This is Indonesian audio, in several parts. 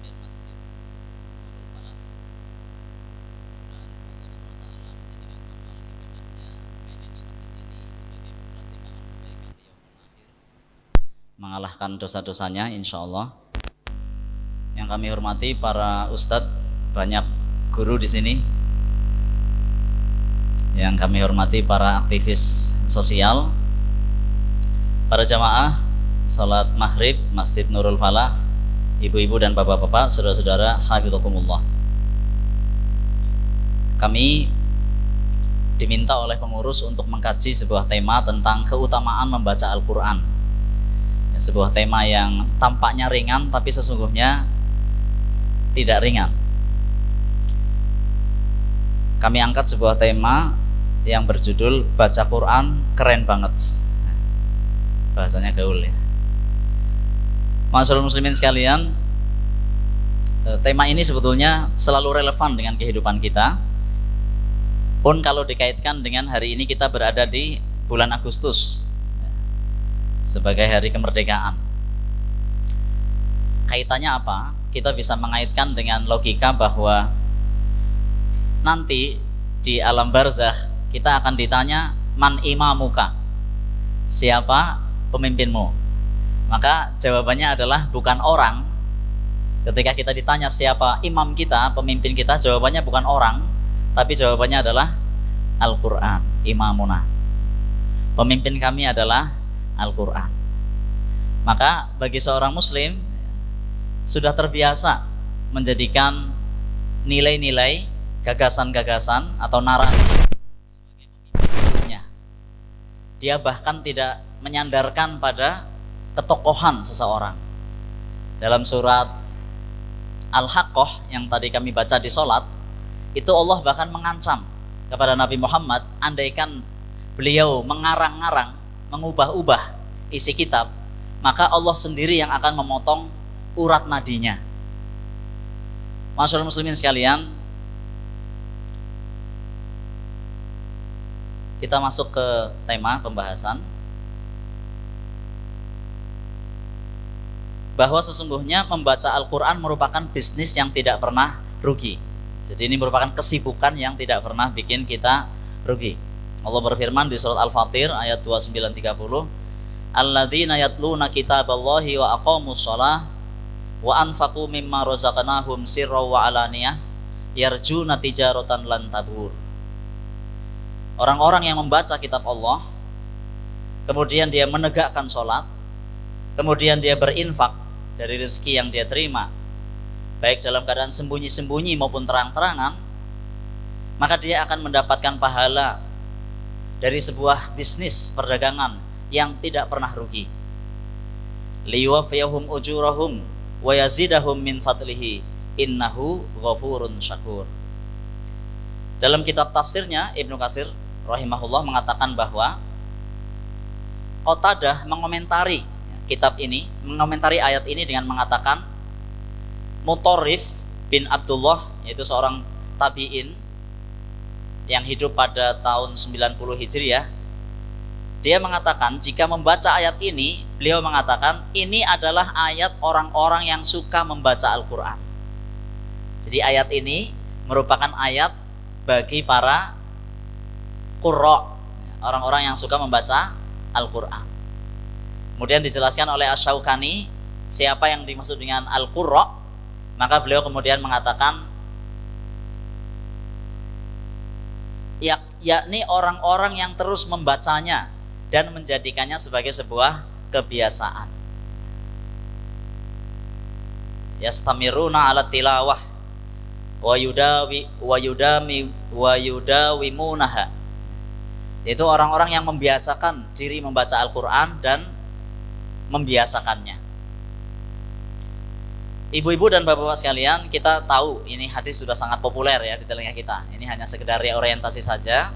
Takmir Masjid Nurul Falah. Dan Allah SWT menjadikan amal ibadahnya manage masjid ini sebagai pemberat timbangan kebaikan di yaumul akhir, mengalahkan dosa-dosanya insyaallah. Yang kami hormati para ustadz, banyak guru di sini. Yang kami hormati para aktivis sosial, para jamaah salat maghrib Masjid Nurul Falah, ibu-ibu dan bapak-bapak, saudara-saudara, hafizakumullah. Kami diminta oleh pengurus untuk mengkaji sebuah tema tentang keutamaan membaca Al-Quran. Sebuah tema yang tampaknya ringan tapi sesungguhnya tidak ringan. Kami angkat sebuah tema yang berjudul baca Quran keren banget. Bahasanya gaul ya. Masyaallah muslimin sekalian, tema ini sebetulnya selalu relevan dengan kehidupan kita. Pun kalau dikaitkan dengan hari ini kita berada di bulan Agustus sebagai hari kemerdekaan. Kaitannya apa? Kita bisa mengaitkan dengan logika bahwa nanti di alam barzakh kita akan ditanya man imamuka, siapa pemimpinmu. Maka jawabannya adalah bukan orang. Ketika kita ditanya siapa imam kita, pemimpin kita, jawabannya bukan orang, tapi jawabannya adalah Al-Quran. Imamuna, pemimpin kami adalah Al-Quran. Maka bagi seorang muslim sudah terbiasa menjadikan nilai-nilai, gagasan-gagasan atau narasi sebagai pemimpinnya. Dia bahkan tidak menyandarkan pada ketokohan seseorang. Dalam surat Al-Haqqah yang tadi kami baca di sholat, itu Allah bahkan mengancam kepada Nabi Muhammad, andaikan beliau mengarang-arang, mengubah-ubah isi kitab, maka Allah sendiri yang akan memotong urat nadinya. Masyaallah muslimin sekalian, kita masuk ke tema pembahasan, bahwa sesungguhnya membaca Al-Quran merupakan bisnis yang tidak pernah rugi. Jadi ini merupakan kesibukan yang tidak pernah bikin kita rugi. Allah berfirman di surat Al-Fatir ayat 29-30, alladzina yatluna kitaballahi wa aqamus shalah wa anfaqu mimma razaqnahum sirra wa alaniyah yarjuna tijaratan lan tabur. Orang-orang yang membaca kitab Allah, kemudian dia menegakkan sholat, kemudian dia berinfak dari rezeki yang dia terima, baik dalam keadaan sembunyi-sembunyi maupun terang-terangan, maka dia akan mendapatkan pahala dari sebuah bisnis perdagangan yang tidak pernah rugi. Liyuwaffiyahum ujurahum wa yazidahum min fadlihi innahu ghafurun syakur. Dalam kitab tafsirnya Ibnu Katsir rahimahullah mengatakan bahwa Qatadah mengomentari kitab ini, mengomentari ayat ini dengan mengatakan, Mutarrif bin Abdullah, yaitu seorang tabi'in yang hidup pada tahun 90 Hijriah, dia mengatakan jika membaca ayat ini, beliau mengatakan ini adalah ayat orang-orang yang suka membaca Al-Quran. Jadi ayat ini merupakan ayat bagi para qurra, orang-orang yang suka membaca Al-Quran. Kemudian dijelaskan oleh Asy-Syaukani siapa yang dimaksud dengan Al-Qurra, maka beliau kemudian mengatakan yakni orang-orang yang terus membacanya dan menjadikannya sebagai sebuah kebiasaan. Yastamiruna ala tilawah wa yudawimunaha. Itu orang-orang yang membiasakan diri membaca Al-Quran dan membiasakannya. Ibu-ibu dan bapak-bapak sekalian, kita tahu ini hadis sudah sangat populer ya di telinga kita. Ini hanya sekedar orientasi saja.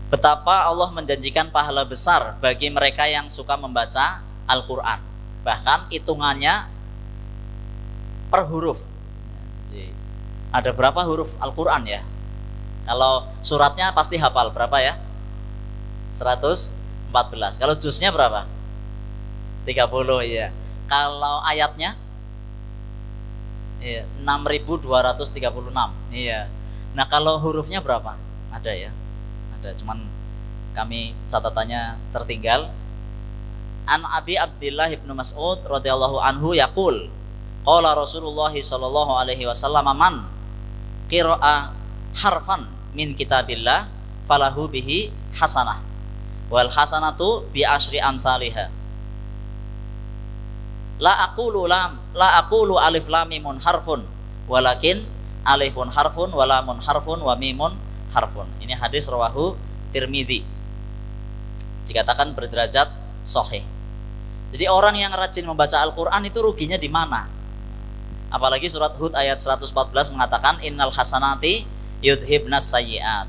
Betapa Allah menjanjikan pahala besar bagi mereka yang suka membaca Al-Quran. Bahkan hitungannya per huruf. Jadi, ada berapa huruf Al-Quran ya? Kalau suratnya pasti hafal berapa ya? 114. Kalau juznya berapa? 30 ya. Kalau ayatnya Iya, 6.236. Iya. Nah, kalau hurufnya berapa? Ada ya? Ada, cuman kami catatannya tertinggal. An Abi Abdillah ibnu Mas'ud radhiyallahu anhu yaqul qala Rasulullah sallallahu alaihi wasallam man qira'a harfan min kitabillah falahu bihi hasanah wal hasanatu bi asyri amsalihha la aqulu alif lam mimun harfun walakin alifun harfun wa lamun harfun wa mimun harfun. Ini hadis rawahu Tirmidzi, dikatakan berderajat sahih. Jadi orang yang rajin membaca Al-Quran itu ruginya di mana? Apalagi surat Hud ayat 114 mengatakan innal hasanati yudhibnas sayyi'at.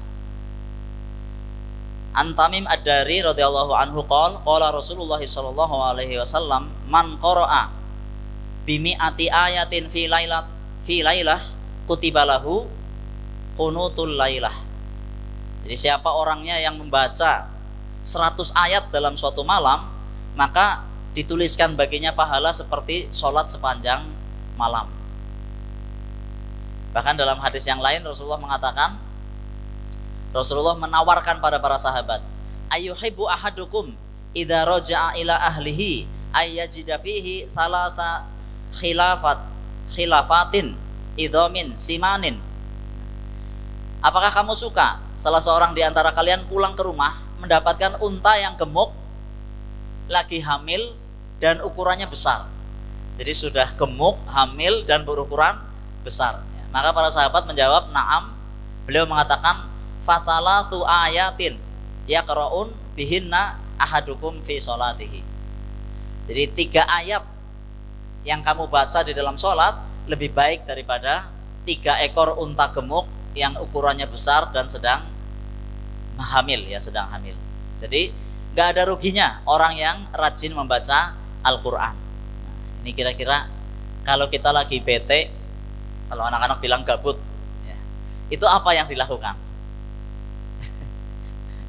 An Tamim Ad-Dari radhiyallahu anhu qala Rasulullah sallallahu alaihi wasallam man qara'a bi mi'ati ayatin fi lailah kutiba lahu qunutul lailah. Jadi siapa orangnya yang membaca 100 ayat dalam suatu malam, maka dituliskan baginya pahala seperti sholat sepanjang malam. Bahkan dalam hadis yang lain Rasulullah mengatakan, Rasulullah menawarkan pada para sahabat, ayyuhibbu ahadukum idza raja'a ila ahlihi ayyajida fihi thalatha khilafatin idhamin simanin. Apakah kamu suka salah seorang di antara kalian pulang ke rumah mendapatkan unta yang gemuk, lagi hamil dan ukurannya besar? Jadi sudah gemuk, hamil dan berukuran besar. Maka para sahabat menjawab na'am. Beliau mengatakan fathalatu ayatin yaqra'un bihinna ahadukum fi sholatihi. Jadi 3 ayat yang kamu baca di dalam sholat lebih baik daripada 3 ekor unta gemuk yang ukurannya besar dan sedang hamil, ya, sedang hamil. Jadi gak ada ruginya orang yang rajin membaca Al-Quran. Nah, ini kira-kira kalau kita lagi bete, kalau anak-anak bilang gabut, ya, itu apa yang dilakukan?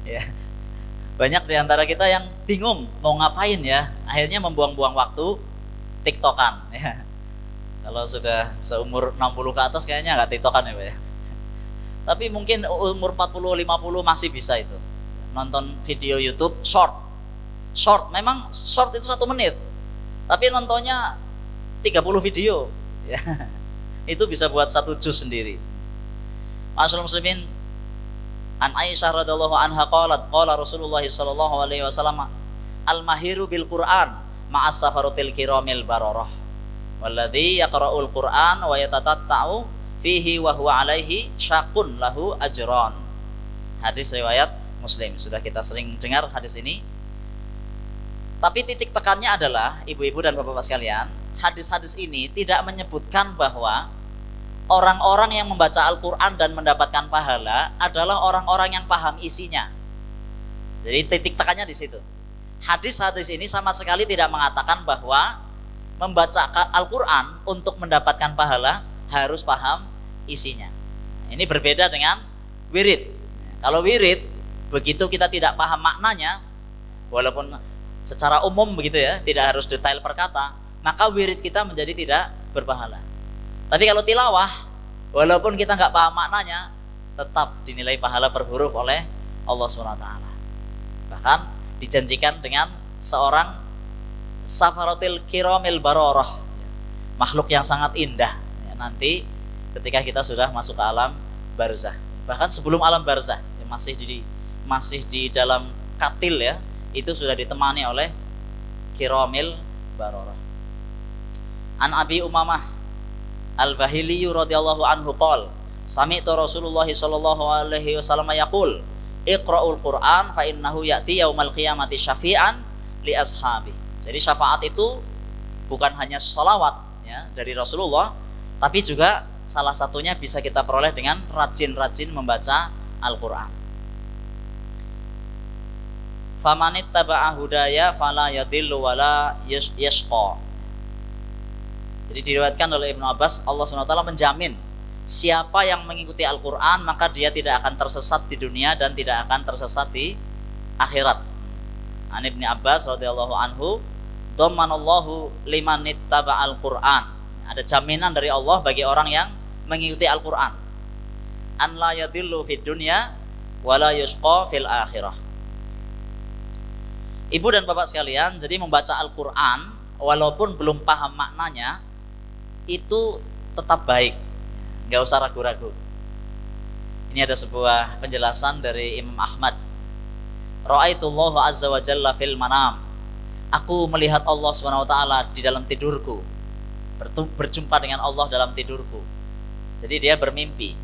Ya, banyak diantara kita yang bingung mau ngapain ya, akhirnya membuang-buang waktu tiktokan. Ya. Kalau sudah seumur 60 ke atas kayaknya nggak tiktokan ya Pak ya. Tapi mungkin umur 40-50 masih bisa itu nonton video YouTube short. Memang short itu 1 menit, tapi nontonnya 30 video ya. Itu bisa buat 1 juz sendiri. Ma'asyiral muslimin, an Aisyah radhiyallahu anha qalat qala Rasulullah sallallahu alaihi wasallam al-mahiru bil Qur'an ma'as safaratil kiramil bararah walladzi yaqra'ul Qur'an wa yatatatta'u fihi wa huwa alaihi syaqun lahu ajran. Hadis riwayat Muslim. Sudah kita sering dengar hadis ini. Tapi titik tekannya adalah, ibu-ibu dan bapak-bapak sekalian, hadis-hadis ini tidak menyebutkan bahwa orang-orang yang membaca Al-Quran dan mendapatkan pahala adalah orang-orang yang paham isinya. Jadi titik tekannya di situ. Hadis-hadis ini sama sekali tidak mengatakan bahwa membaca Al-Quran untuk mendapatkan pahala harus paham isinya. Ini berbeda dengan wirid. Kalau wirid, begitu kita tidak paham maknanya, walaupun secara umum begitu ya, tidak harus detail per kata, maka wirid kita menjadi tidak berpahala. Tapi kalau tilawah, walaupun kita nggak paham maknanya, tetap dinilai pahala per huruf oleh Allah SWT. Bahkan dijanjikan dengan seorang safaratil kiramil bararah, makhluk yang sangat indah ya, nanti ketika kita sudah masuk ke alam barzah. Bahkan sebelum alam barzah ya, masih di dalam katil ya, itu sudah ditemani oleh kiramil bararah. An Abi Umamah Al-Bahili radhiyallahu anhu qol sami'tu Rasulullah sallallahu alaihi wasallam yaqul iqra'ul Qur'an fa innahu ya'ti yaumal qiyamati syafi'an li ashabi. Jadi syafaat itu bukan hanya sholawat ya, dari Rasulullah, tapi juga salah satunya bisa kita peroleh dengan rajin-rajin membaca Al-Quran. Famanit taba'a hudaya fala yadillu wala yashqa. Jadi diriwayatkan oleh Ibnu Abbas, Allah SWT menjamin siapa yang mengikuti Al-Quran maka dia tidak akan tersesat di dunia dan tidak akan tersesat di akhirat. An Ibnu Abbas radhiyallahu anhu, dhammanallahu liman ittaba'al Qur'an Ada jaminan dari Allah bagi orang yang mengikuti Al-Quran. An la yadillu fid dunya wa la yusqa fil akhirah. Ibu dan bapak sekalian, jadi membaca Al-Quran walaupun belum paham maknanya itu tetap baik, nggak usah ragu-ragu. Ini ada sebuah penjelasan dari Imam Ahmad. Ra'aitullah azza wa jalla fil manam. Aku melihat Allah SWT di dalam tidurku, berjumpa dengan Allah dalam tidurku. Jadi dia bermimpi.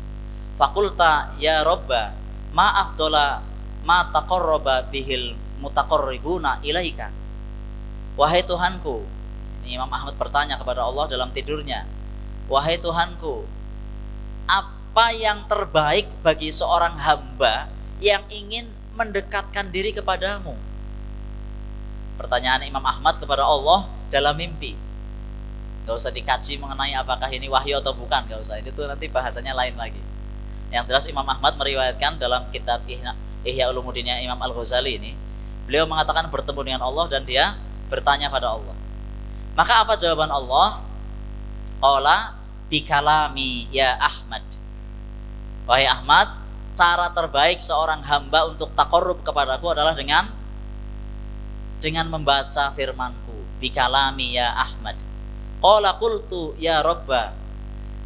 Fakulta ya Robba ma afdola ma taqarraba bihil mutaqarribuna ilaika. Wahai Tuhanku, ini Imam Ahmad bertanya kepada Allah dalam tidurnya, wahai Tuhanku, apa yang terbaik bagi seorang hamba yang ingin mendekatkan diri kepadamu? Pertanyaan Imam Ahmad kepada Allah dalam mimpi. Gak usah dikaji mengenai apakah ini wahyu atau bukan, gak usah. Itu nanti bahasanya lain lagi. Yang jelas Imam Ahmad meriwayatkan dalam kitab Ihya Ulumuddinnya Imam Al-Ghazali ini, beliau mengatakan bertemu dengan Allah dan dia bertanya pada Allah. Maka apa jawaban Allah? Qala bikalami ya Ahmad. Wahai Ahmad, cara terbaik seorang hamba untuk taqarrub kepadaku adalah dengan membaca firmanku. Bikalami ya Ahmad. Qala qultu ya Robba.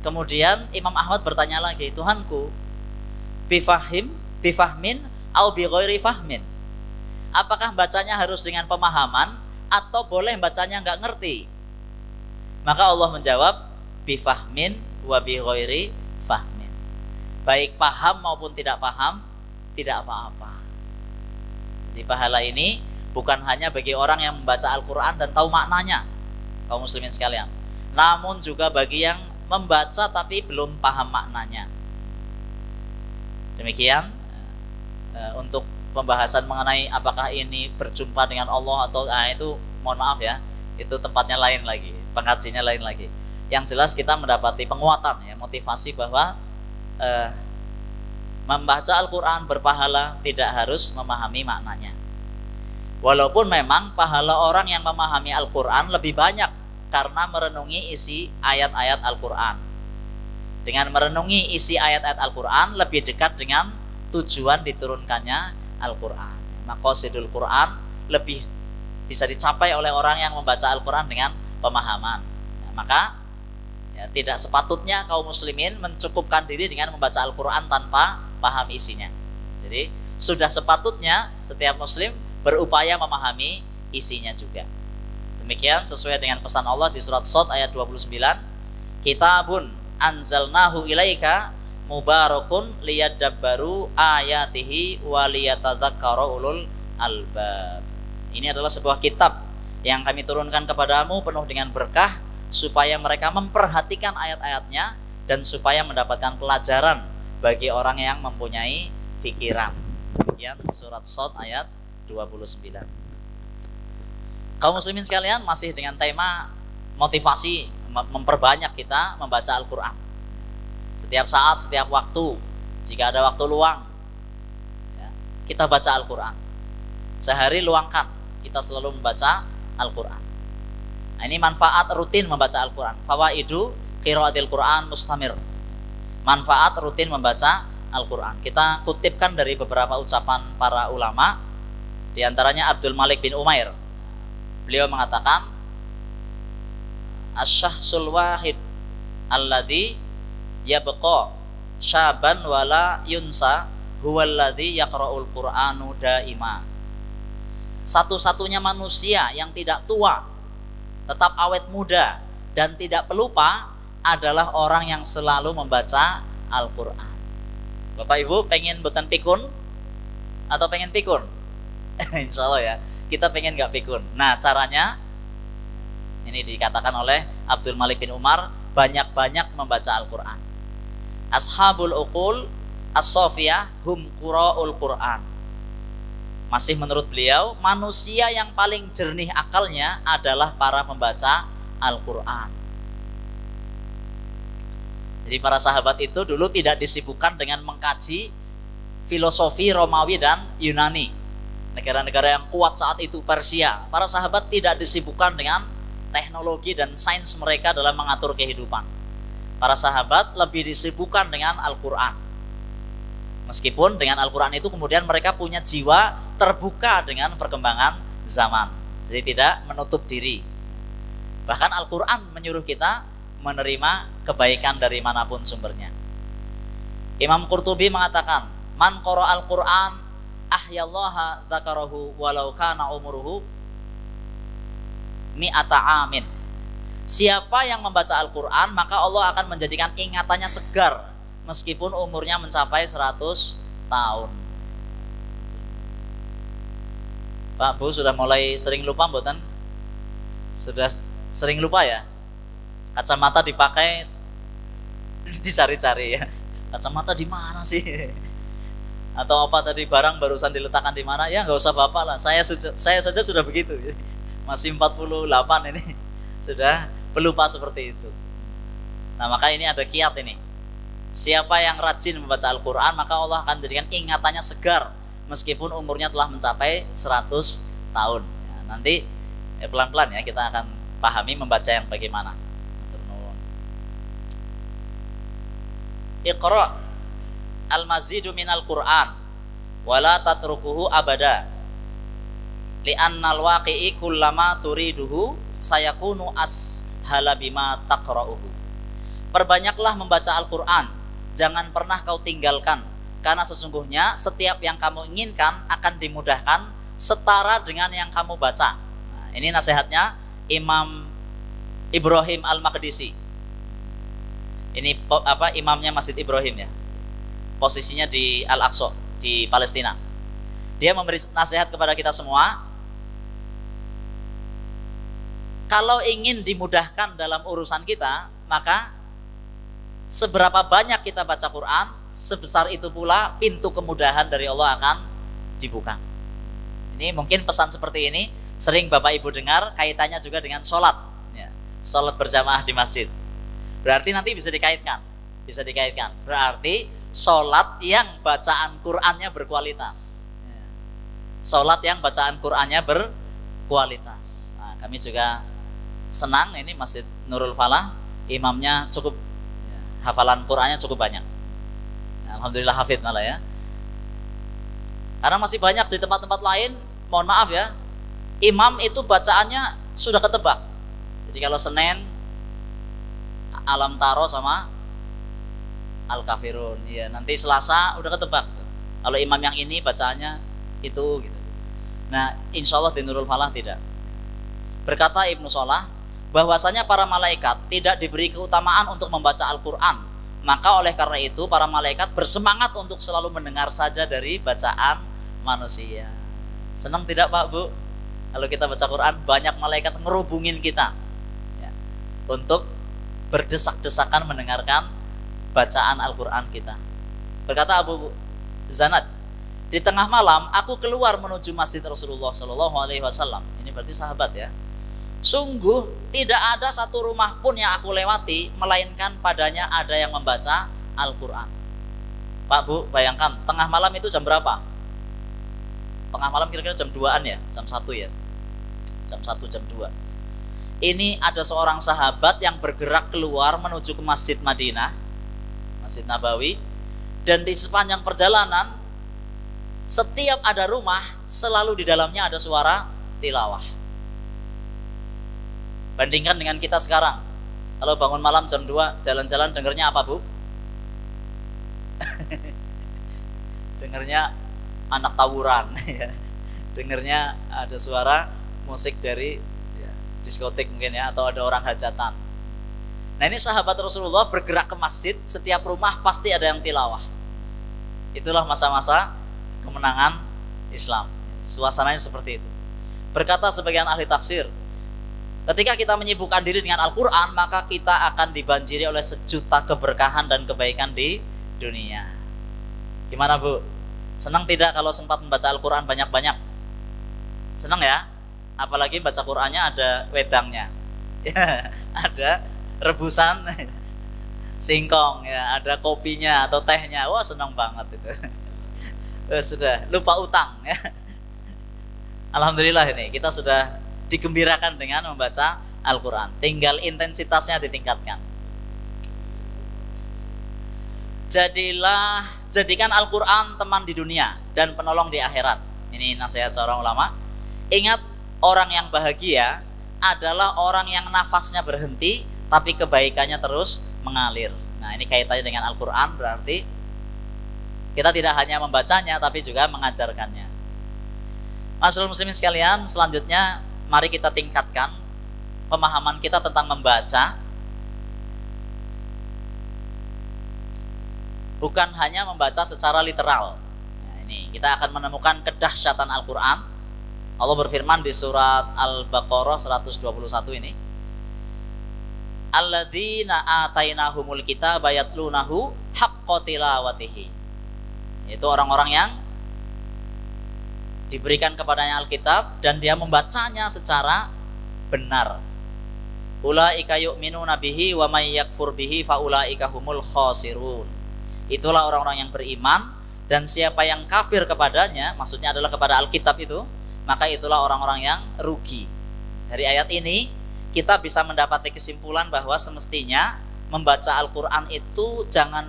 Kemudian Imam Ahmad bertanya lagi, Tuhanku, bifahmin au bi ghairi fahmin. Apakah bacanya harus dengan pemahaman atau boleh bacanya nggak ngerti? Maka Allah menjawab, bifahmin wa bi ghairi fahmin. Baik paham maupun tidak paham, tidak apa-apa. Jadi pahala ini bukan hanya bagi orang yang membaca Al-Quran dan tahu maknanya, kaum muslimin sekalian, namun juga bagi yang membaca tapi belum paham maknanya. Demikian untuk pembahasan mengenai apakah ini berjumpa dengan Allah atau itu mohon maaf ya, itu tempatnya lain lagi, pengajiannya lain lagi. Yang jelas kita mendapati penguatan ya, motivasi bahwa membaca Al-Quran berpahala tidak harus memahami maknanya. Walaupun memang pahala orang yang memahami Al-Quran lebih banyak karena merenungi isi ayat-ayat Al-Quran. Dengan merenungi isi ayat-ayat Al-Quran lebih dekat dengan tujuan diturunkannya Al-Quran. Maqasidul Quran lebih bisa dicapai oleh orang yang membaca Al-Quran dengan pemahaman. Maka ya, tidak sepatutnya kaum muslimin mencukupkan diri dengan membaca Al-Quran tanpa paham isinya. Jadi sudah sepatutnya setiap muslim berupaya memahami isinya juga. Demikian sesuai dengan pesan Allah di surat Shad ayat 29, Kitabun anzalnahu ilaika mubarakun liyadabbaru ayatihi wa liyatadzakkara ulul albab. Ini adalah sebuah kitab yang kami turunkan kepadamu penuh dengan berkah supaya mereka memperhatikan ayat-ayatnya dan supaya mendapatkan pelajaran bagi orang yang mempunyai pikiran. Demikian surat Shad ayat 29. Kaum muslimin sekalian, masih dengan tema motivasi memperbanyak kita membaca Al-Quran. Setiap saat, setiap waktu, jika ada waktu luang ya, kita baca Al-Quran. Sehari luangkan, kita selalu membaca Al-Quran. Nah, ini manfaat rutin membaca Al-Quran. Fawaidu qiraatil Quran mustamir. Manfaat rutin membaca Al-Quran. Kita kutipkan dari beberapa ucapan para ulama, di antaranya Abdul Malik bin Umair. Beliau mengatakan, Asyahsul wahid alladhi yabqa syaban wala yunsa huwalladhi yaqra'ul Qur'anu daima. Satu-satunya manusia yang tidak tua, tetap awet muda dan tidak pelupa adalah orang yang selalu membaca Al-Quran. Bapak Ibu pengen buatan pikun atau pengen pikun? Insya Allah ya, kita pengen gak pikun. Nah caranya, ini dikatakan oleh Abdul Malik bin Umar, banyak-banyak membaca Al-Quran. Ashabul uqul as-sofiyah hum qura'ul Quran. Masih menurut beliau, manusia yang paling jernih akalnya adalah para pembaca Al-Quran. Jadi para sahabat itu dulu tidak disibukkan dengan mengkaji filosofi Romawi dan Yunani, negara-negara yang kuat saat itu, Persia. Para sahabat tidak disibukkan dengan teknologi dan sains mereka dalam mengatur kehidupan. Para sahabat lebih disibukkan dengan Al-Quran. Meskipun dengan Al-Quran itu kemudian mereka punya jiwa terbuka dengan perkembangan zaman. Jadi tidak menutup diri. Bahkan Al-Quran menyuruh kita menerima kebaikan dari manapun sumbernya. Imam Qurtubi mengatakan, man qara al-Quran ahyallaha dzakarahu walau kana umuruhu mi'ata amin. Siapa yang membaca Al-Quran maka Allah akan menjadikan ingatannya segar meskipun umurnya mencapai 100 tahun. Pak Bu sudah mulai sering lupa mboten? Sudah sering lupa ya? Kacamata dipakai dicari-cari ya. Kacamata di mana sih? Atau apa tadi barang barusan diletakkan di mana? Ya nggak usah bapak lah. Saya saja sudah begitu. Masih 48 ini sudah pelupa seperti itu. Nah maka ini ada kiat ini. Siapa yang rajin membaca Al-Quran maka Allah akan menjadikan ingatannya segar meskipun umurnya telah mencapai 100 tahun. Ya, nanti pelan-pelan ya kita akan pahami membaca yang bagaimana. Iqra al-mazidu minal Qur'an wala tatrukuhu abada li'annal waqi'i kullama turiduhu sayakunu ashala bima taqra'uhu. Perbanyaklah membaca Al-Quran, jangan pernah kau tinggalkan, karena sesungguhnya setiap yang kamu inginkan akan dimudahkan setara dengan yang kamu baca. Nah, ini nasihatnya Imam Ibrahim Al-Maqdisi. Ini imamnya Masjid Ibrahim ya. Posisinya di Al-Aqsa di Palestina. Dia memberi nasihat kepada kita semua. Kalau ingin dimudahkan dalam urusan kita, maka seberapa banyak kita baca Quran, sebesar itu pula pintu kemudahan dari Allah akan dibuka. Ini mungkin pesan seperti ini sering Bapak Ibu dengar, kaitannya juga dengan sholat ya. Sholat berjamaah di masjid. Berarti nanti bisa dikaitkan. Berarti sholat yang bacaan Qur'annya berkualitas. Sholat yang bacaan Qur'annya berkualitas. Nah, kami juga senang ini Masjid Nurul Falah, imamnya cukup hafalan Qur'annya cukup banyak. Alhamdulillah hafid malah ya. Karena masih banyak di tempat-tempat lain, mohon maaf ya, imam itu bacaannya sudah ketebak. Jadi kalau Senin Alam Taro sama Al-Kafirun, ya nanti Selasa udah ketebak. Kalau imam yang ini bacaannya itu gitu. Nah, insya Allah di Nurul Falah tidak. Berkata Ibnu Shalah, bahwasanya para malaikat tidak diberi keutamaan untuk membaca Al-Quran. Maka oleh karena itu para malaikat bersemangat untuk selalu mendengar saja dari bacaan manusia. Senang tidak Pak Bu? Kalau kita baca Quran banyak malaikat ngerubungin kita ya, untuk berdesak-desakan mendengarkan bacaan Al-Quran kita. Berkata Abu Zanad, di tengah malam aku keluar menuju masjid Rasulullah SAW. Ini berarti sahabat ya. Sungguh tidak ada satu rumah pun yang aku lewati melainkan padanya ada yang membaca Al-Quran. Pak Bu, bayangkan tengah malam itu jam berapa? Tengah malam kira-kira jam 2-an ya, jam 1 ya, jam 1 jam 2. Ini ada seorang sahabat yang bergerak keluar menuju ke Masjid Madinah, Masjid Nabawi, dan di sepanjang perjalanan setiap ada rumah selalu di dalamnya ada suara tilawah. Bandingkan dengan kita sekarang, kalau bangun malam jam 2 jalan-jalan dengernya apa Bu? Dengernya anak tawuran, dengernya ada suara musik dari diskotik mungkin ya, atau ada orang hajatan. Nah ini sahabat Rasulullah bergerak ke masjid, setiap rumah pasti ada yang tilawah. Itulah masa-masa kemenangan Islam. Suasananya seperti itu. Berkata sebagian ahli tafsir, ketika kita menyibukkan diri dengan Al-Quran, maka kita akan dibanjiri oleh sejuta keberkahan dan kebaikan di dunia. Gimana Bu? Senang tidak kalau sempat membaca Al-Quran banyak-banyak? Senang ya? Apalagi baca Qur'annya ada wedangnya, ya, ada rebusan singkong, ya, ada kopinya atau tehnya, wah senang banget itu. Sudah lupa utang, ya. Alhamdulillah ini kita sudah digembirakan dengan membaca Al-Quran, tinggal intensitasnya ditingkatkan. Jadikan Al-Quran teman di dunia dan penolong di akhirat. Ini nasihat seorang ulama. Ingat, orang yang bahagia adalah orang yang nafasnya berhenti tapi kebaikannya terus mengalir. Nah, ini kaitannya dengan Al-Quran, berarti kita tidak hanya membacanya tapi juga mengajarkannya. Masyaallah muslimin sekalian, selanjutnya mari kita tingkatkan pemahaman kita tentang membaca. Bukan hanya membaca secara literal. Nah, ini kita akan menemukan kedahsyatan Al-Quran. Allah berfirman di surat Al-Baqarah 121 ini. Alladzina atainahumul kitaba yatlunahu haqqa tilawatihi. Itu orang-orang yang diberikan kepadanya Alkitab dan dia membacanya secara benar. Ulaika yu'minuna bihi wa may yakfur bihi fa ulaika humul khasirun. Itulah orang-orang yang beriman, dan siapa yang kafir kepadanya, maksudnya adalah kepada Alkitab itu, maka itulah orang-orang yang rugi. Dari ayat ini kita bisa mendapati kesimpulan bahwa semestinya membaca Al-Quran itu jangan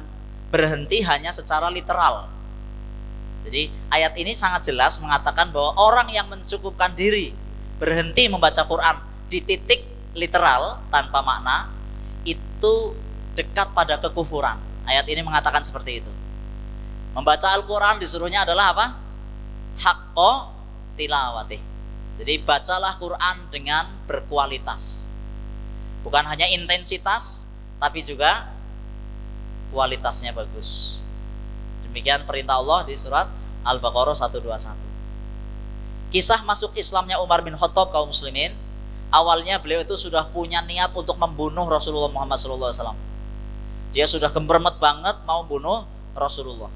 berhenti hanya secara literal. Jadi ayat ini sangat jelas mengatakan bahwa orang yang mencukupkan diri berhenti membaca Quran di titik literal tanpa makna itu dekat pada kekufuran. Ayat ini mengatakan seperti itu. Membaca Al-Quran disuruhnya adalah apa? Haqqa tilawati. Jadi bacalah Quran dengan berkualitas. Bukan hanya intensitas, tapi juga kualitasnya bagus. Demikian perintah Allah di surat Al-Baqarah 121. Kisah masuk Islamnya Umar bin Khattab, kaum muslimin. Awalnya beliau itu sudah punya niat untuk membunuh Rasulullah Muhammad SAW. Dia sudah gemremet banget mau bunuh Rasulullah.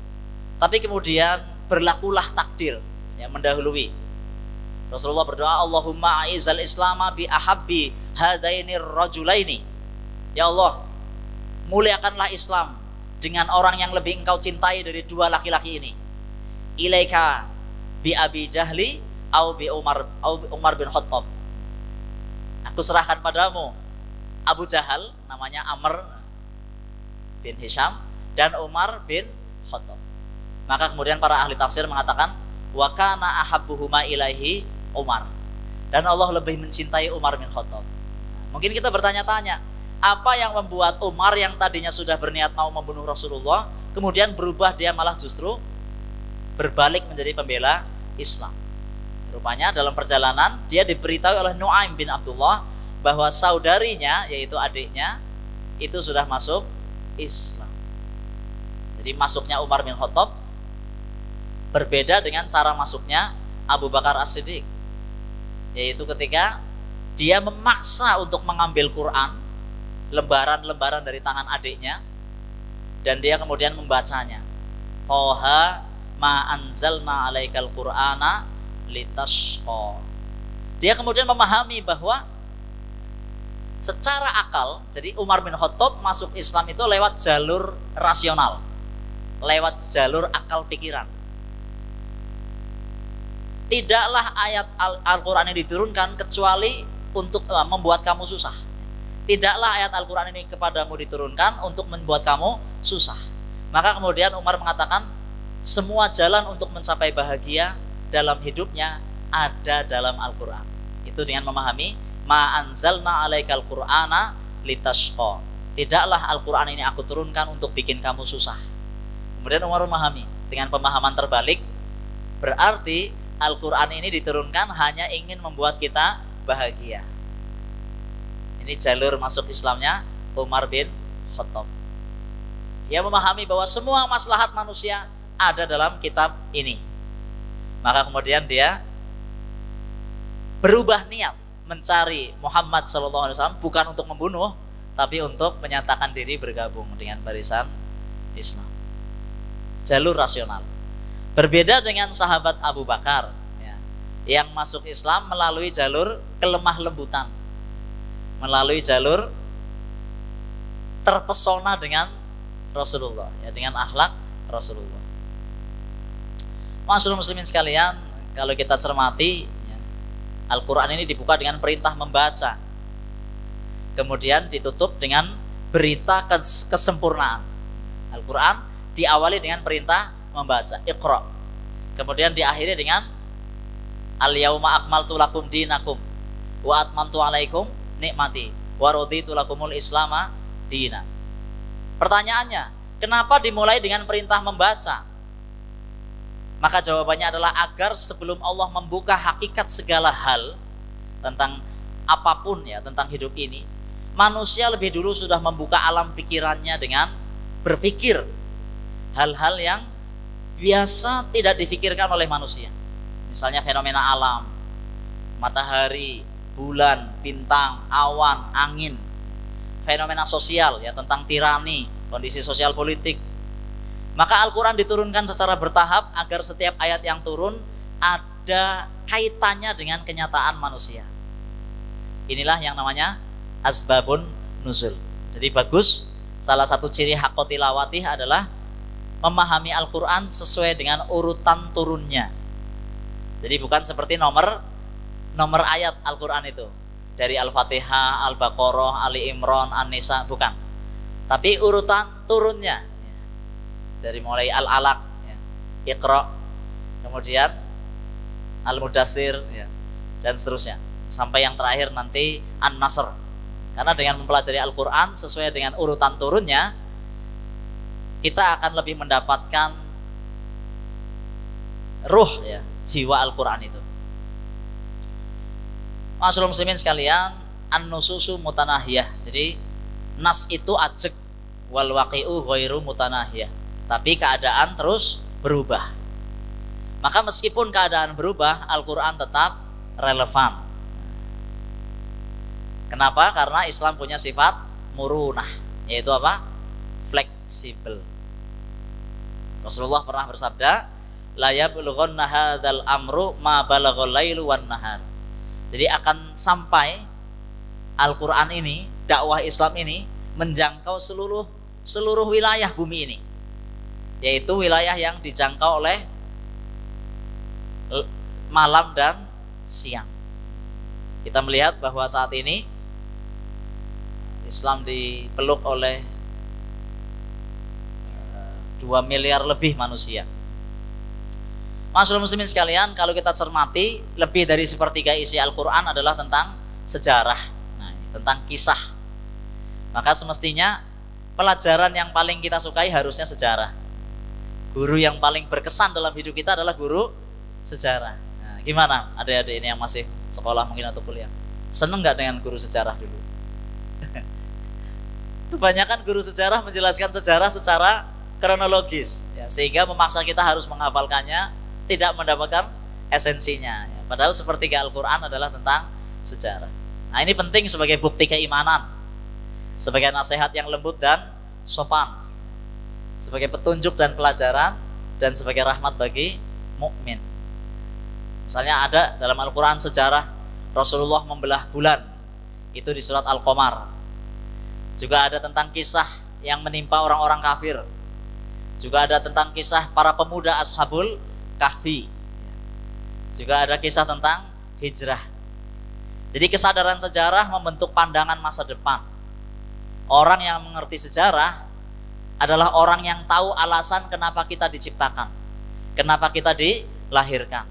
Tapi kemudian berlakulah takdir yang mendahului. Rasulullah berdoa, Allahumma a'izal islama bi ahabbi hadainir rajulaini. Ya Allah, muliakanlah Islam dengan orang yang lebih engkau cintai dari dua laki-laki ini. Ilaika bi Abi Jahli au bi Umar bin Khattab. Aku serahkan padamu Abu Jahal, namanya Amr bin Hisham, dan Umar bin Khattab. Maka kemudian para ahli tafsir mengatakan wa kana ahabbuhuma ilaihi Umar, dan Allah lebih mencintai Umar bin Khattab. Mungkin kita bertanya-tanya, apa yang membuat Umar yang tadinya sudah berniat mau membunuh Rasulullah kemudian berubah, dia malah justru berbalik menjadi pembela Islam? Rupanya dalam perjalanan dia diberitahu oleh Nu'aim bin Abdullah bahwa saudarinya, yaitu adiknya, itu sudah masuk Islam. Jadi masuknya Umar bin Khattab berbeda dengan cara masuknya Abu Bakar As-Siddiq, yaitu ketika dia memaksa untuk mengambil Quran, lembaran-lembaran dari tangan adiknya, dan dia kemudian membacanya. Toha ma anzalna alaikal Qur'ana litashqa. Dia kemudian memahami bahwa secara akal, jadi Umar bin Khattab masuk Islam itu lewat jalur rasional, lewat jalur akal pikiran. Tidaklah ayat Al-Quran ini diturunkan kecuali untuk membuat kamu susah. Tidaklah ayat Al-Quran ini kepadamu diturunkan untuk membuat kamu susah. Maka kemudian Umar mengatakan, semua jalan untuk mencapai bahagia dalam hidupnya ada dalam Al-Quran. Itu dengan memahami ma anzalna alaikal Qur'ana litashqa. Tidaklah Al-Quran ini aku turunkan untuk bikin kamu susah. Kemudian Umar memahami dengan pemahaman terbalik, berarti Al-Quran ini diturunkan hanya ingin membuat kita bahagia. Ini jalur masuk Islamnya Umar bin Khattab. Dia memahami bahwa semua maslahat manusia ada dalam kitab ini. Maka kemudian dia berubah niat mencari Muhammad SAW, bukan untuk membunuh, tapi untuk menyatakan diri bergabung dengan barisan Islam. Jalur rasional. Berbeda dengan sahabat Abu Bakar ya, yang masuk Islam melalui jalur kelemah lembutan, melalui jalur terpesona dengan Rasulullah, ya, dengan akhlak Rasulullah. Masyaallah muslimin sekalian, kalau kita cermati, ya, Al-Quran ini dibuka dengan perintah membaca. kemudian ditutup dengan berita kesempurnaan. Al-Quran diawali dengan perintah membaca, Iqra. Kemudian diakhiri dengan Al-yauma akmaltu lakum dinakum wa atmamtu alaikum nikmati wa raditu lakumul islama dina. Pertanyaannya, kenapa dimulai dengan perintah membaca? Maka jawabannya adalah agar sebelum Allah membuka hakikat segala hal tentang apapun ya, tentang hidup ini, manusia lebih dulu sudah membuka alam pikirannya dengan berpikir hal-hal yang biasa tidak difikirkan oleh manusia. Misalnya fenomena alam, matahari, bulan, bintang, awan, angin. Fenomena sosial ya, tentang tirani, kondisi sosial politik. Maka Al-Quran diturunkan secara bertahap agar setiap ayat yang turun ada kaitannya dengan kenyataan manusia. Inilah yang namanya asbabun nuzul. Jadi bagus, salah satu ciri haqqo tilawatih adalah memahami Al-Quran sesuai dengan urutan turunnya. Jadi bukan seperti nomor ayat Al-Quran itu, dari Al-Fatihah, Al-Baqarah, Ali Imran, An-Nisa, bukan. Tapi urutan turunnya, dari mulai Al-Alaq, Iqra, kemudian Al-Mudaththir, dan seterusnya, sampai yang terakhir nanti An-Nasr. Karena dengan mempelajari Al-Quran sesuai dengan urutan turunnya, kita akan lebih mendapatkan ruh ya, jiwa Al-Quran itu. Masyaallah muslimin sekalian, an-nususu mutanahiyah. Jadi nas itu ajek, wal waqi'u ghairu mutanahiyah. Tapi keadaan terus berubah. Maka meskipun keadaan berubah, Al-Quran tetap relevan. Kenapa? Karena Islam punya sifat murunah, yaitu apa? Fleksibel. Rasulullah pernah bersabda, la yablughanna hadzal amru ma balaghal lailu wan nahar. Jadi akan sampai Al-Quran ini, dakwah Islam ini menjangkau seluruh wilayah bumi ini, yaitu wilayah yang dijangkau oleh malam dan siang. Kita melihat bahwa saat ini Islam dipeluk oleh 2 miliar lebih manusia. Masyaallah muslimin sekalian, kalau kita cermati, lebih dari sepertiga isi Al-Quran adalah tentang sejarah, tentang kisah. Maka semestinya pelajaran yang paling kita sukai harusnya sejarah. Guru yang paling berkesan dalam hidup kita adalah guru sejarah. Nah, gimana adik-adik ini yang masih sekolah mungkin atau kuliah? Seneng nggak dengan guru sejarah dulu? Kebanyakan guru sejarah menjelaskan sejarah secara kronologis, ya, sehingga memaksa kita harus menghafalkannya, tidak mendapatkan esensinya. Ya. Padahal sepertiga Al-Quran adalah tentang sejarah. Nah, ini penting sebagai bukti keimanan, sebagai nasihat yang lembut dan sopan, sebagai petunjuk dan pelajaran, dan sebagai rahmat bagi mukmin. Misalnya ada dalam Al-Quran sejarah Rasulullah membelah bulan, itu di surat Al-Qamar. Juga ada tentang kisah yang menimpa orang-orang kafir. Juga ada tentang kisah para pemuda Ashabul Kahfi. Juga ada kisah tentang hijrah. Jadi kesadaran sejarah membentuk pandangan masa depan. Orang yang mengerti sejarah adalah orang yang tahu alasan kenapa kita diciptakan, kenapa kita dilahirkan.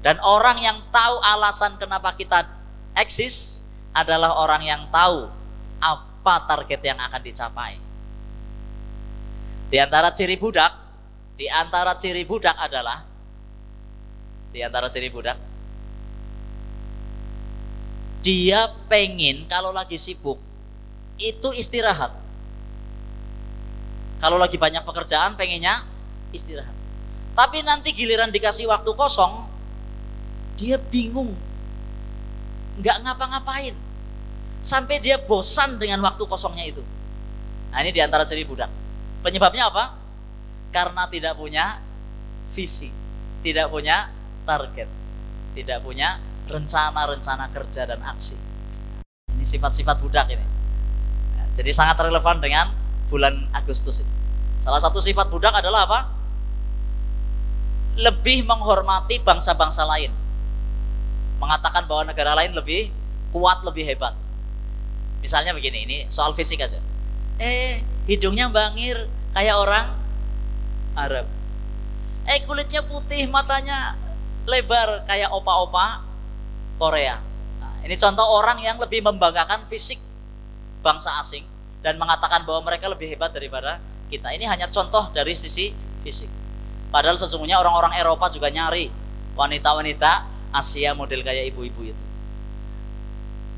Dan orang yang tahu alasan kenapa kita eksis adalah orang yang tahu apa target yang akan dicapai. Di antara ciri budak adalah dia pengen kalau lagi sibuk itu istirahat. Kalau lagi banyak pekerjaan pengennya istirahat. Tapi nanti giliran dikasih waktu kosong, dia bingung, nggak ngapa-ngapain, sampai dia bosan dengan waktu kosongnya itu. Nah, ini di antara ciri budak. Penyebabnya apa? Karena tidak punya visi, tidak punya target, tidak punya rencana-rencana kerja dan aksi. Ini sifat-sifat budak ini. Nah, jadi sangat relevan dengan bulan Agustus ini. Salah satu sifat budak adalah apa? Lebih menghormati bangsa-bangsa lain, mengatakan bahwa negara lain lebih kuat, lebih hebat. Misalnya begini, ini soal fisik aja. Hidungnya bangir kayak orang Arab. Kulitnya putih, matanya lebar kayak opa-opa Korea. Nah, ini contoh orang yang lebih membanggakan fisik bangsa asing dan mengatakan bahwa mereka lebih hebat daripada kita. Ini hanya contoh dari sisi fisik. Padahal sesungguhnya orang-orang Eropa juga nyari wanita-wanita Asia model kayak ibu-ibu itu.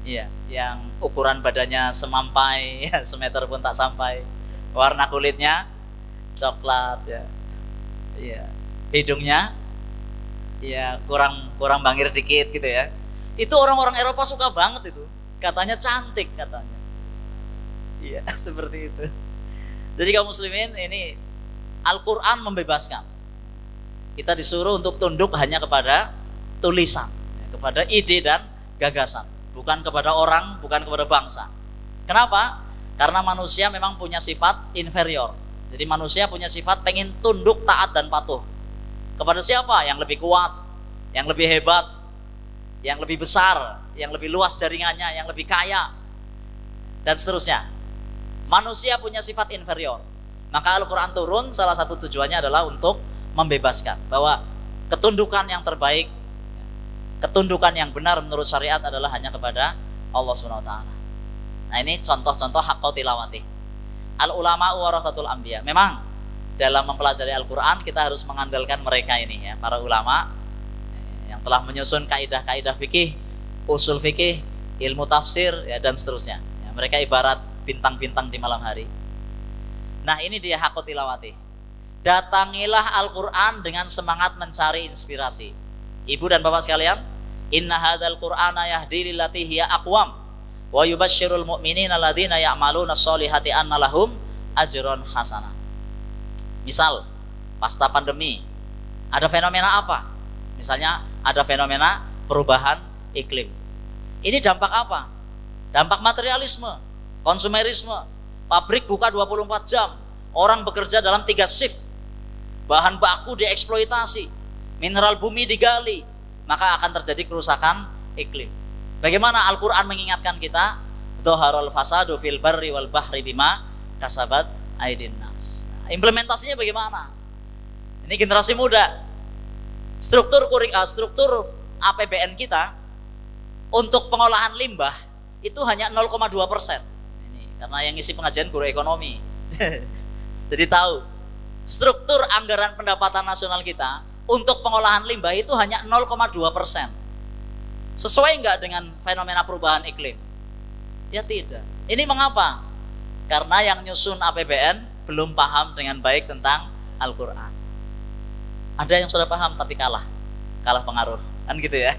Iya, yang ukuran badannya semampai, ya, semeter pun tak sampai. Warna kulitnya coklat, ya. Iya. Hidungnya ya kurang bangir dikit gitu ya. Itu orang-orang Eropa suka banget itu. Katanya cantik katanya. Iya, seperti itu. Jadi kaum muslimin, ini Al-Qur'an membebaskan. Kita disuruh untuk tunduk hanya kepada tulisan, kepada ide dan gagasan. Bukan kepada orang, bukan kepada bangsa. Kenapa? Karena manusia memang punya sifat inferior. Jadi manusia punya sifat pengen tunduk, taat, dan patuh. Kepada siapa? Yang lebih kuat, yang lebih hebat, yang lebih besar, yang lebih luas jaringannya, yang lebih kaya, dan seterusnya. Manusia punya sifat inferior. Maka Al-Quran turun, salah satu tujuannya adalah untuk membebaskan. Bahwa ketundukan yang terbaik, ketundukan yang benar menurut syariat adalah hanya kepada Allah SWT. Nah, ini contoh-contoh haqqo tilawati. Al-ulama warathatul anbiya. Memang dalam mempelajari Al-Quran kita harus mengandalkan mereka ini ya, para ulama yang telah menyusun kaidah-kaidah fikih, usul fikih, ilmu tafsir ya, dan seterusnya ya, mereka ibarat bintang-bintang di malam hari. Nah, ini dia haqqo tilawati. Datangilah Al-Quran dengan semangat mencari inspirasi. Ibu dan bapak sekalian, inna hadzal qur'ana yahdi lillati hiya aqwam wa yubasysyirul mu'minina alladzina ya'maluna sholihati anna lahum ajron hasanah. Misal pasca pandemi ada fenomena apa? Misalnya ada fenomena perubahan iklim. Ini dampak apa? Dampak materialisme, konsumerisme. Pabrik buka 24 jam, orang bekerja dalam 3 shift. Bahan baku dieksploitasi, mineral bumi digali, maka akan terjadi kerusakan iklim. Bagaimana Al-Quran mengingatkan kita? Dzaharul fasadu fil barri wal bahri bima kasabat aydin nas. Implementasinya bagaimana? Ini generasi muda. Struktur APBN kita untuk pengolahan limbah itu hanya 0,2%. Ini karena yang ngisi pengajian guru ekonomi. Jadi tahu struktur anggaran pendapatan nasional kita untuk pengolahan limbah itu hanya 0,2%. Sesuai nggak dengan fenomena perubahan iklim? Ya tidak. Ini mengapa? Karena yang nyusun APBN belum paham dengan baik tentang Al-Quran. Ada yang sudah paham tapi kalah pengaruh, kan gitu ya.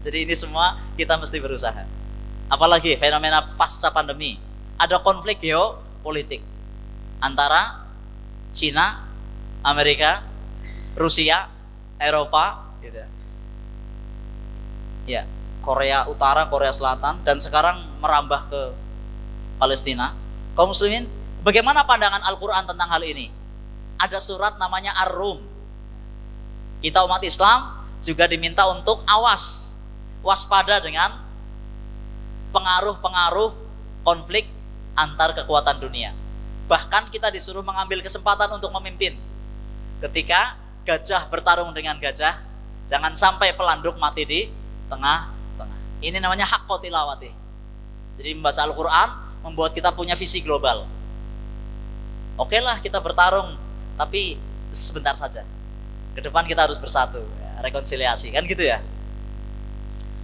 Jadi ini semua kita mesti berusaha. Apalagi fenomena pasca pandemi, ada konflik geopolitik antara Cina, Amerika, Rusia, Eropa, gitu ya, Korea Utara, Korea Selatan, dan sekarang merambah ke Palestina. Kaum muslimin, bagaimana pandangan Al-Quran tentang hal ini? Ada surat namanya Ar-Rum. Kita umat Islam juga diminta untuk waspada dengan pengaruh-pengaruh konflik antar kekuatan dunia. Bahkan kita disuruh mengambil kesempatan untuk memimpin. Ketika gajah bertarung dengan gajah, jangan sampai pelanduk mati di tengah-tengah. Ini namanya haqqo tilawati. Jadi membaca Al-Quran membuat kita punya visi global. Oke lah kita bertarung, tapi sebentar saja. Ke depan kita harus bersatu, ya, rekonsiliasi, kan gitu ya.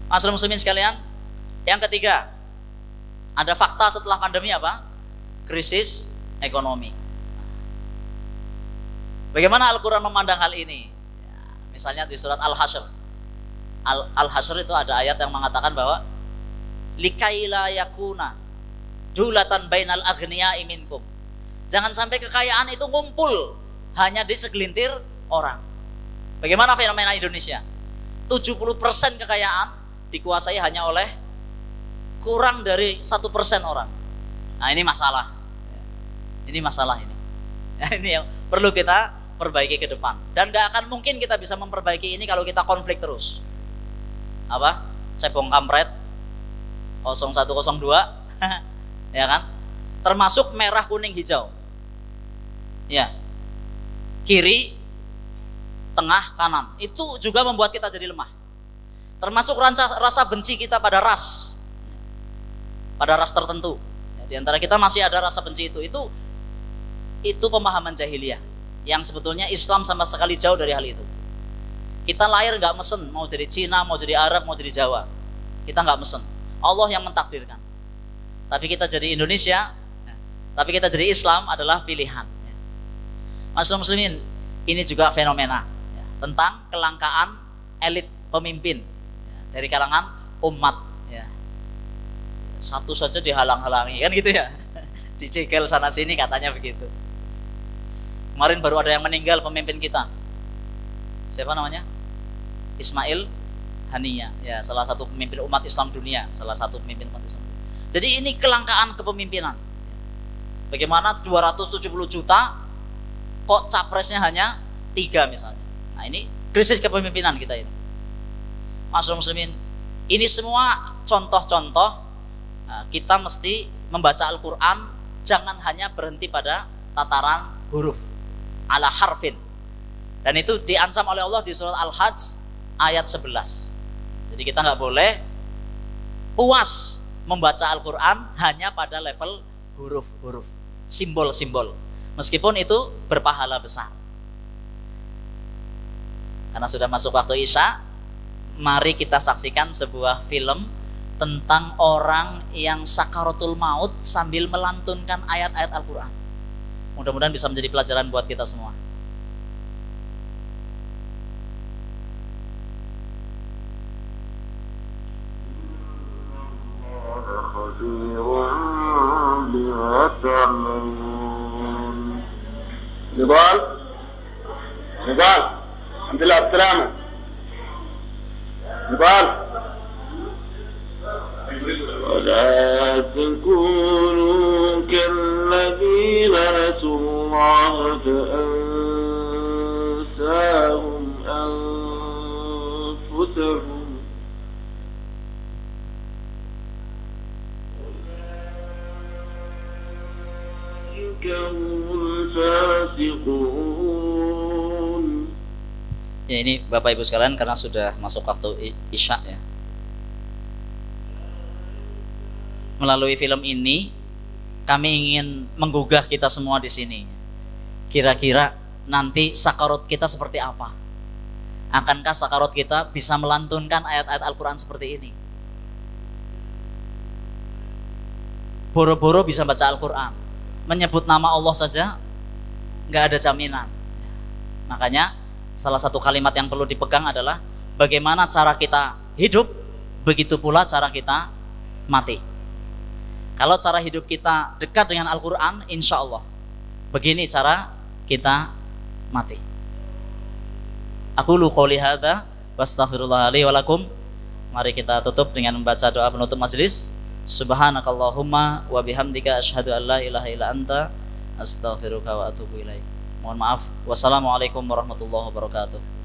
Ma'asyiral muslimin sekalian, yang ketiga, ada fakta setelah pandemi apa? Krisis ekonomi. Bagaimana Al-Quran memandang hal ini? Ya, misalnya di surat Al-Hasyr. Al-Hasyr itu ada ayat yang mengatakan bahwa likaila yakuna dulatan bainal aghniya'i minkum. Jangan sampai kekayaan itu ngumpul hanya di segelintir orang. Bagaimana fenomena Indonesia? 70% kekayaan dikuasai hanya oleh kurang dari 1% orang. Nah, ini masalah. Ini masalah ini. Ya, ini yang perlu kita perbaiki ke depan. Dan gak akan mungkin kita bisa memperbaiki ini kalau kita konflik terus. Apa? Cebong kampret 0102 ya kan? Termasuk merah, kuning, hijau. Ya. Kiri, tengah, kanan. Itu juga membuat kita jadi lemah. Termasuk rasa benci kita pada ras tertentu. Ya, di antara kita masih ada rasa benci itu. Itu pemahaman jahiliyah yang sebetulnya Islam sama sekali jauh dari hal itu. Kita lahir nggak mesen mau jadi Cina, mau jadi Arab, mau jadi Jawa. Kita nggak mesen. Allah yang mentakdirkan. Tapi kita jadi Indonesia, tapi kita jadi Islam adalah pilihan. Masyaallah muslimin, ini juga fenomena tentang kelangkaan elit pemimpin dari kalangan umat. Satu saja dihalang-halangi kan gitu ya, dicegel sana sini katanya begitu. Kemarin baru ada yang meninggal pemimpin kita. Siapa namanya? Ismail Haniyah, ya, salah satu pemimpin umat Islam dunia, salah satu pemimpin umat Islam. Jadi ini kelangkaan kepemimpinan. Bagaimana 270 juta kok capresnya hanya 3 misalnya. Nah, ini krisis kepemimpinan kita ini. Masyaallah muslimin, ini semua contoh-contoh. Nah, kita mesti membaca Al-Quran jangan hanya berhenti pada tataran huruf ala harfin. Dan itu diancam oleh Allah di surat Al-Hajj ayat 11. Jadi kita nggak boleh puas membaca Al-Quran hanya pada level huruf-huruf, simbol-simbol, meskipun itu berpahala besar. Karena sudah masuk waktu Isya, mari kita saksikan sebuah film tentang orang yang sakaratul maut sambil melantunkan ayat-ayat Al-Quran. Mudah-mudahan bisa menjadi pelajaran buat kita semua. نضال الحمد لله بالسلامة نضال ولا تكونوا كالذين نسوا الله فأنساهم أنفسهم Ya, ini Bapak Ibu sekalian, karena sudah masuk waktu Isya ya. Melalui film ini kami ingin menggugah kita semua di sini. Kira-kira nanti sakarot kita seperti apa? Akankah sakarot kita bisa melantunkan ayat-ayat Al-Quran seperti ini? Boro-boro bisa baca Al-Quran, menyebut nama Allah saja nggak ada jaminan. Makanya salah satu kalimat yang perlu dipegang adalah bagaimana cara kita hidup, begitu pula cara kita mati. Kalau cara hidup kita dekat dengan Al-Quran, insya Allah begini cara kita mati. Aqulu qouli hadza wastaghfirullah li wa lakum. Mari kita tutup dengan membaca doa penutup majelis. Subhanakallahumma wa bihamdika asyhadu an la ilaha illa anta astaghfiruka wa atubu ilaik. Mohon maaf. Wassalamualaikum warahmatullahi wabarakatuh.